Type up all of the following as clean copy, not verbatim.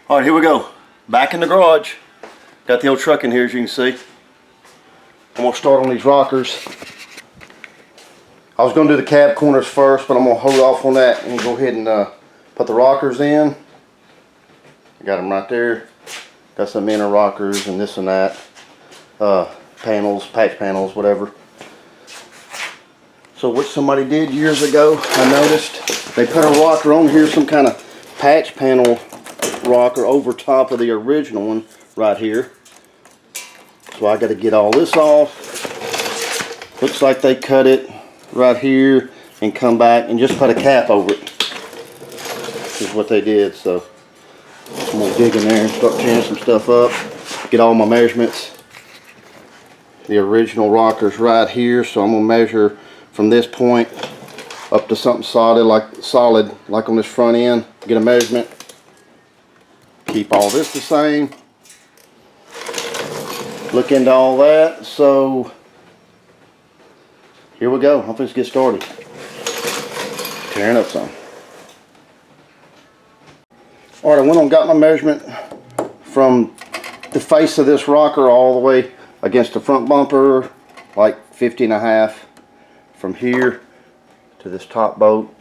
Alright, here we go. Back in the garage. Got the old truck in here, as you can see. I'm going to start on these rockers. I was going to do the cab corners first, but I'm going to hold off on that and go ahead and put the rockers in. I got them right there. Got some inner rockers and this and that. Panels, patch panels, whatever. So what somebody did years ago, I noticed, they put a rocker on here, some kind of patch panel rocker over top of the original one right here. So I got to get all this off. Looks like they cut it right here and come back and just put a cap over it. This is what they did. So I'm going to dig in there and start tearing some stuff up. Get all my measurements. The original rocker's right here, so I'm going to measure from this point up to something solid like on this front end. Get a measurement. Keep all this the same. Look into all that. So here we go. Let's get started. Tearing up some. Alright, I went and got my measurement from the face of this rocker all the way against the front bumper, like 50.5. From here to this top bolt,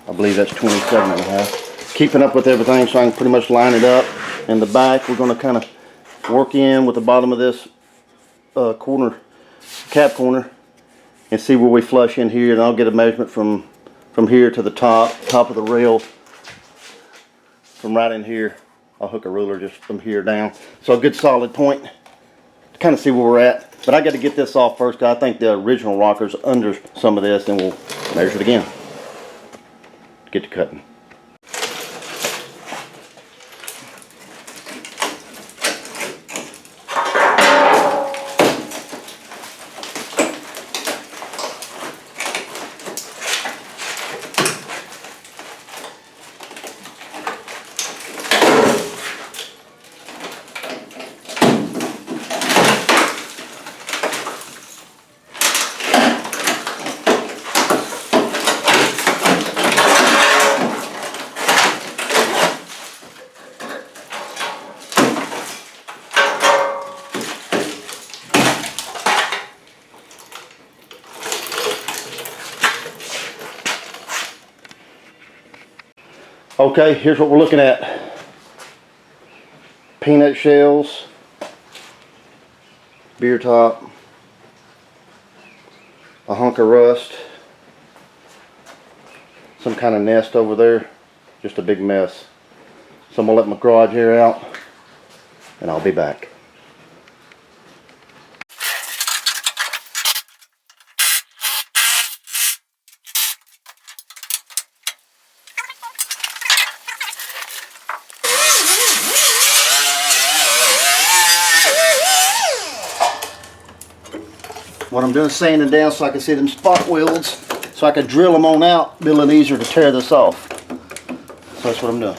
I believe that's 27.5. Keeping up with everything so I can pretty much line it up. In the back, we're going to kind of work in with the bottom of this cap corner, and see where we flush in here, and I'll get a measurement from here to the top of the rail. From right in here, I'll hook a ruler just from here down. So a good solid point to kind of see where we're at. But I got to get this off first, because I think the original rocker's under some of this, and we'll measure it again. Get to cutting. Okay, here's what we're looking at. Peanut shells, beer top, a hunk of rust, some kind of nest over there, just a big mess. So I'm gonna let my garage air out and I'll be back. What I'm doing is sanding down so I can see them spot welds, so I can drill them on out, be a little easier to tear this off. So that's what I'm doing.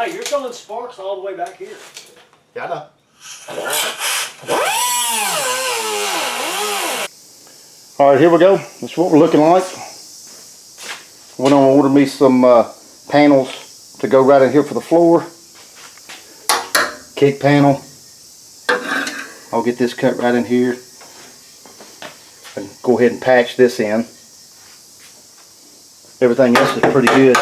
Hey, you're throwing sparks all the way back here. Yeah, I know. Alright, here we go. That's what we're looking like. Went on and ordered me some panels to go right in here for the floor. Kick panel, I'll get this cut right in here and go ahead and patch this in. Everything else is pretty good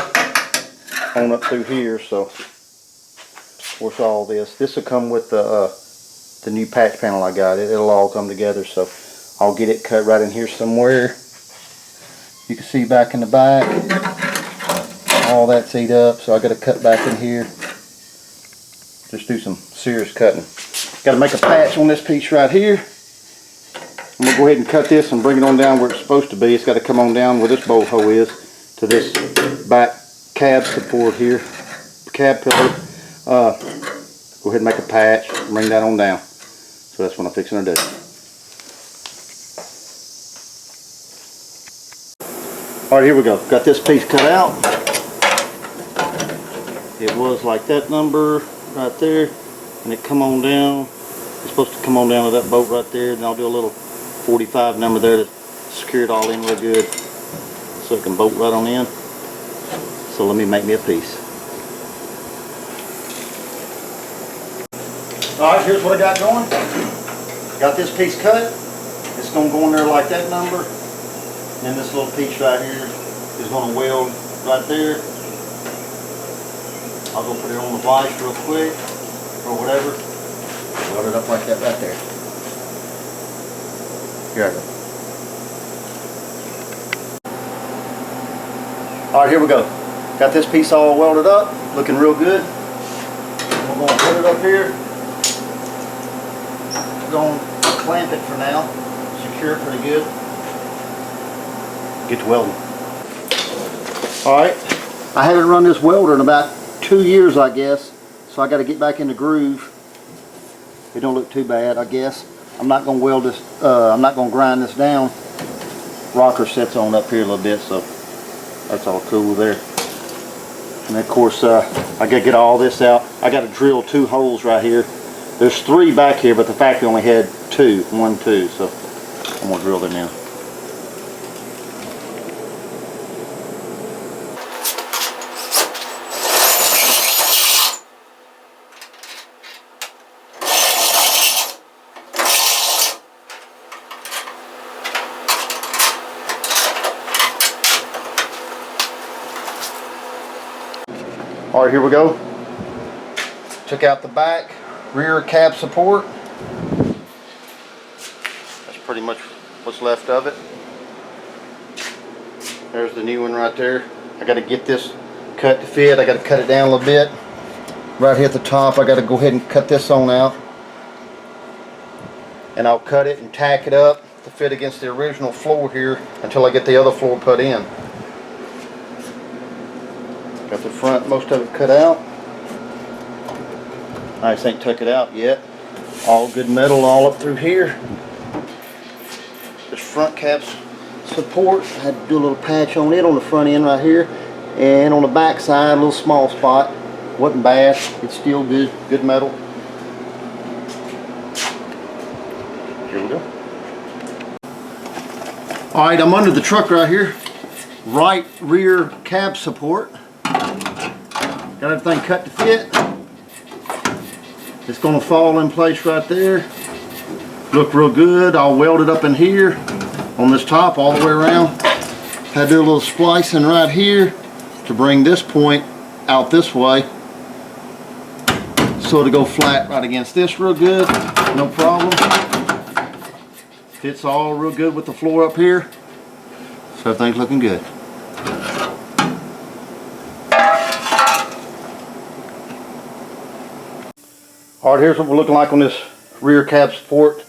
on up through here, so of course all this will come with the new patch panel I got. It'll all come together, so I'll get it cut right in here somewhere. You can see back in the back, all that's ate up, so I got to cut back in here. Just do some serious cutting. Got to make a patch on this piece right here. I'm going to go ahead and cut this and bring it on down where it's supposed to be. It's got to come on down where this bolt hole is to this back cab support here, cab pillar. Go ahead and make a patch, bring that on down. So that's what I'm fixing to do. Alright, here we go. Got this piece cut out. It was like that number right there, and it come on down. It's supposed to come on down to that bolt right there, and I'll do a little 45 number there to secure it all in real good so it can bolt right on in. So let me make me a piece. Alright, here's what I got going. Got this piece cut. It's going to go in there like that number. And this little piece right here is going to weld right there. I'll go put it on the vise real quick or whatever. Weld it up like that right there. Here I go. Alright, here we go. Got this piece all welded up, looking real good. We're going to put it up here. We're going to clamp it for now, secure it pretty good. Get to welding. Alright, I haven't run this welder in about 2 years, I guess, so I got to get back in the groove. It don't look too bad, I guess. I'm not going to weld this, I'm not going to grind this down. Rocker sets on up here a little bit, so that's all cool there. And of course, I got to get all this out. I got to drill 2 holes right here. There's 3 back here, but the factory only had 2, 1, 2, so I'm going to drill them now. Alright, here we go. Took out the back rear cab support. That's pretty much what's left of it. There's the new one right there. I got to get this cut to fit. I got to cut it down a little bit. Right here at the top, I got to go ahead and cut this on out. And I'll cut it and tack it up to fit against the original floor here until I get the other floor put in. Got the front, most of it cut out. I just ain't took it out yet. All good metal all up through here. This front cap support, I had to do a little patch on it on the front end right here. And on the back side, a little small spot. Wasn't bad. It's still good metal. Here we go. Alright, I'm under the truck right here. Right rear cab support. Got everything cut to fit. It's going to fall in place right there. Look real good. I'll weld it up in here on this top all the way around. Had to do a little splicing right here to bring this point out this way so it'll go flat right against this real good. No problem. Fits all real good with the floor up here. So everything's looking good. Alright, here's what we're looking like on this rear cab support.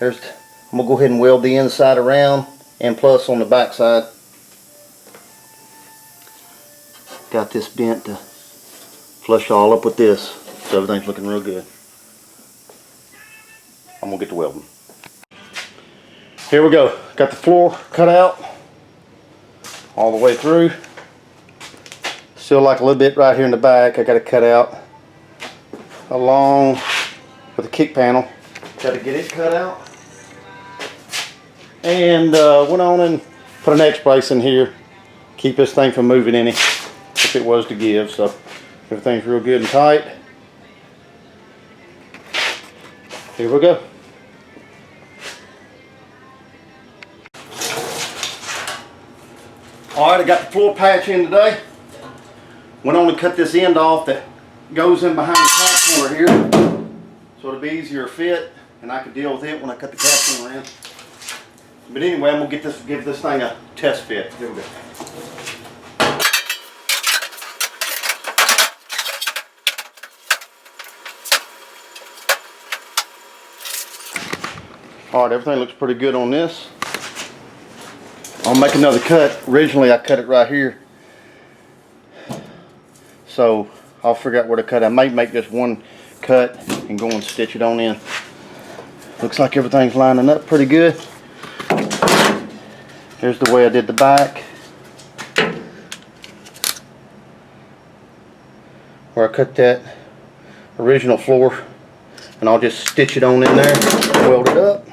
I'm going to go ahead and weld the inside around and plus on the back side. Got this bent to flush all up with this, so everything's looking real good. I'm going to get to welding. Here we go. Got the floor cut out all the way through. Still like a little bit right here in the back I got to cut out along with the kick panel. Got to get it cut out. And went on and put an X brace in here. Keep this thing from moving any if it was to give. So everything's real good and tight. Here we go. Alright, I got the floor patch in today. Went on to cut this end off that goes in behind the cap corner here. So it'll be easier to fit and I can deal with it when I cut the cap corner in. But anyway, I'm gonna give this thing a test fit. Here we go. Alright, everything looks pretty good on this. I'll make another cut. Originally I cut it right here. So I'll figure out where to cut. I might make just one cut and go and stitch it on in. Looks like everything's lining up pretty good. Here's the way I did the back. Where I cut that original floor. And I'll just stitch it on in there, weld it up.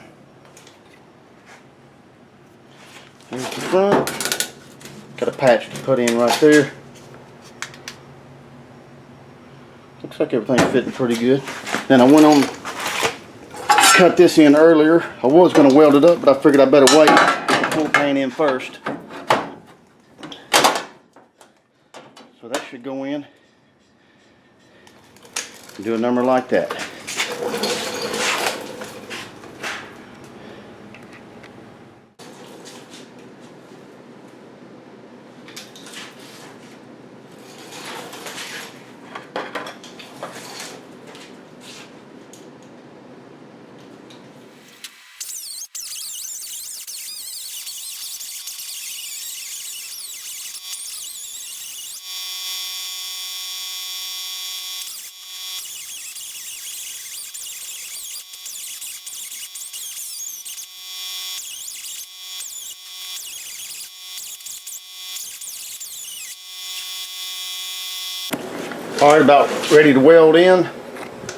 Here's the front. Got a patch to put in right there. Looks like everything's fitting pretty good. Then I went on cut this in earlier. I was going to weld it up, but I figured I better wait and pull the paint in first. So that should go in. Do a number like that. Alright, about ready to weld in.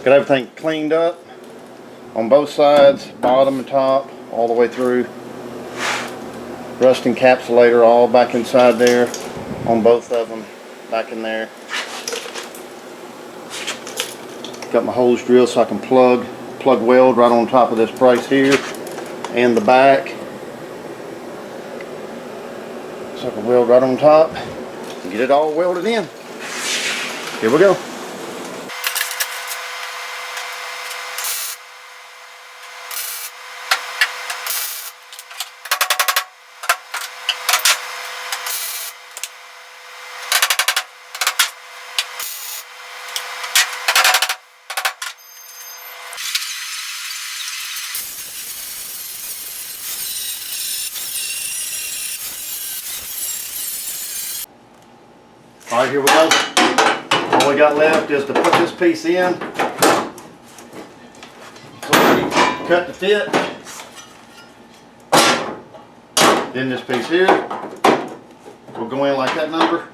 Got everything cleaned up on both sides, bottom and top, all the way through. Rust encapsulator all back inside there on both of them, back in there. Got my hose drilled so I can plug weld right on top of this brace here and the back. So I can weld right on top and get it all welded in. Here we go. All right, here we go. All we got left is to put this piece in. So we cut to fit. Then this piece here will go in like that number.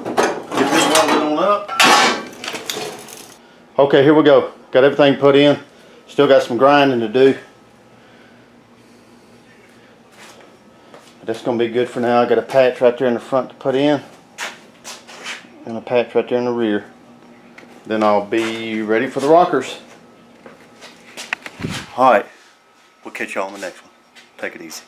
Get this welded on up. Okay, here we go. Got everything put in. Still got some grinding to do. That's gonna be good for now. I got a patch right there in the front to put in. And a patch right there in the rear. Then I'll be ready for the rockers. Alright, we'll catch y'all on the next one. Take it easy.